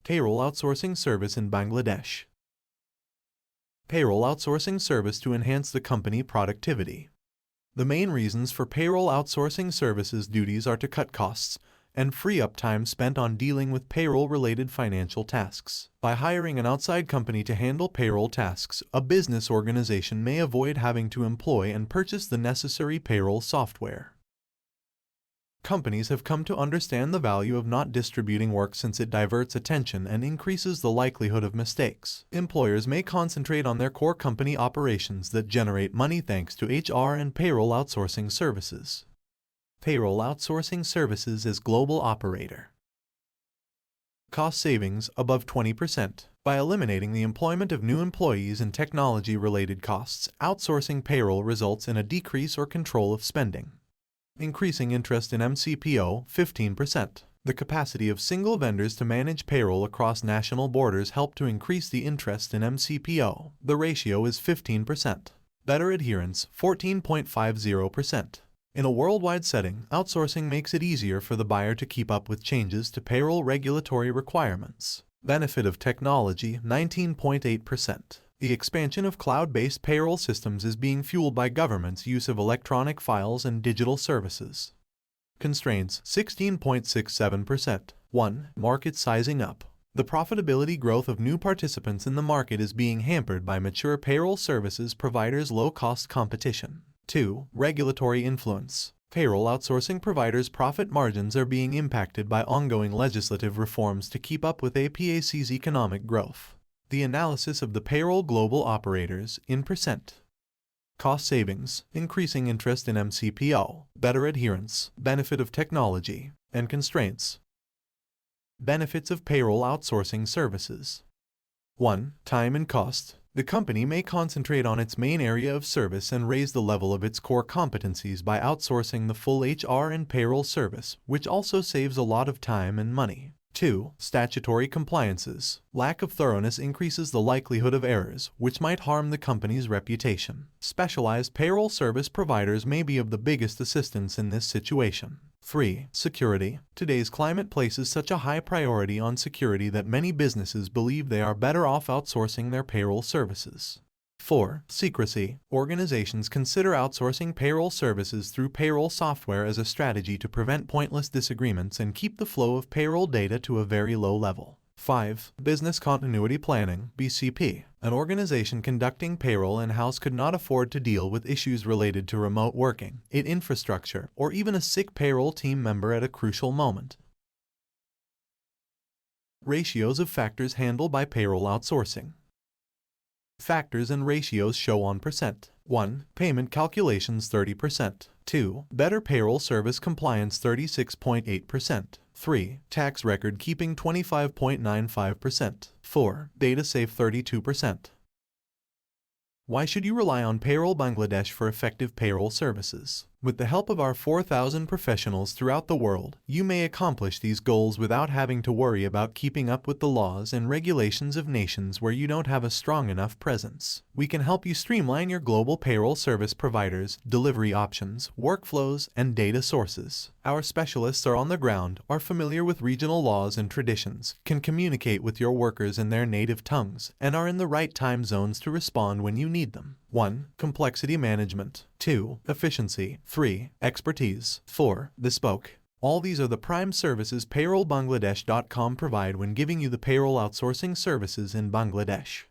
Payroll outsourcing service in Bangladesh. Payroll outsourcing service to enhance the company productivity. The main reasons for payroll outsourcing services duties are to cut costs and free up time spent on dealing with payroll-related financial tasks. By hiring an outside company to handle payroll tasks, a business organization may avoid having to employ and purchase the necessary payroll software. Companies have come to understand the value of not distributing work since it diverts attention and increases the likelihood of mistakes. Employers may concentrate on their core company operations that generate money thanks to HR and payroll outsourcing services. Payroll outsourcing services as global operator. Cost savings above 20%. By eliminating the employment of new employees and technology-related costs, outsourcing payroll results in a decrease or control of spending. Increasing interest in MCPO, 15%. The capacity of single vendors to manage payroll across national borders help to increase the interest in MCPO. The ratio is 15%. Better adherence, 14.50%. In a worldwide setting, outsourcing makes it easier for the buyer to keep up with changes to payroll regulatory requirements. Benefit of technology, 19.8%. The expansion of cloud-based payroll systems is being fueled by governments' use of electronic files and digital services. Constraints, 16.67%. 1. Market sizing up. The profitability growth of new participants in the market is being hampered by mature payroll services providers' low-cost competition. 2. Regulatory influence. Payroll outsourcing providers' profit margins are being impacted by ongoing legislative reforms to keep up with APAC's economic growth. The analysis of the payroll global operators in percent. Cost savings, increasing interest in MCPO, better adherence, benefit of technology, and constraints. Benefits of payroll outsourcing services. 1. Time and cost. The company may concentrate on its main area of service and raise the level of its core competencies by outsourcing the full HR and payroll service, which also saves a lot of time and money. 2. Statutory compliances. Lack of thoroughness increases the likelihood of errors, which might harm the company's reputation. Specialized payroll service providers may be of the biggest assistance in this situation. 3. Security. Today's climate places such a high priority on security that many businesses believe they are better off outsourcing their payroll services. 4. Secrecy. Organizations consider outsourcing payroll services through payroll software as a strategy to prevent pointless disagreements and keep the flow of payroll data to a very low level. 5. Business continuity planning, BCP. An organization conducting payroll in-house could not afford to deal with issues related to remote working, its infrastructure, or even a sick payroll team member at a crucial moment. Ratios of factors handled by payroll outsourcing. Factors and ratios show on percent. 1. Payment calculations 30%. 2. Better payroll service compliance 36.8%. 3. Tax record keeping 25.95%. 4. Data safe 32%. Why should you rely on Payroll Bangladesh for effective payroll services? With the help of our 4,000 professionals throughout the world, you may accomplish these goals without having to worry about keeping up with the laws and regulations of nations where you don't have a strong enough presence. We can help you streamline your global payroll service providers, delivery options, workflows, and data sources. Our specialists are on the ground, are familiar with regional laws and traditions, can communicate with your workers in their native tongues, and are in the right time zones to respond when you need them. 1. Complexity management. 2. Efficiency. 3. Expertise. 4. Bespoke. All these are the prime services PayrollBangladesh.com provide when giving you the payroll outsourcing services in Bangladesh.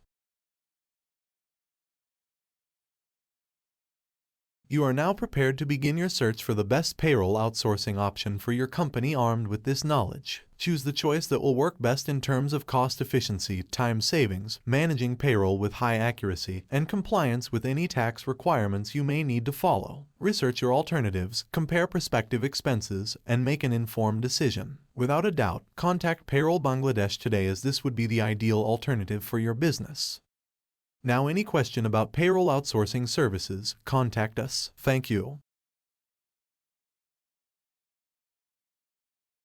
You are now prepared to begin your search for the best payroll outsourcing option for your company armed with this knowledge. Choose the choice that will work best in terms of cost efficiency, time savings, managing payroll with high accuracy, and compliance with any tax requirements you may need to follow. Research your alternatives, compare prospective expenses, and make an informed decision. Without a doubt, contact Payroll Bangladesh today as this would be the ideal alternative for your business. Now, any question about payroll outsourcing services, contact us. Thank you.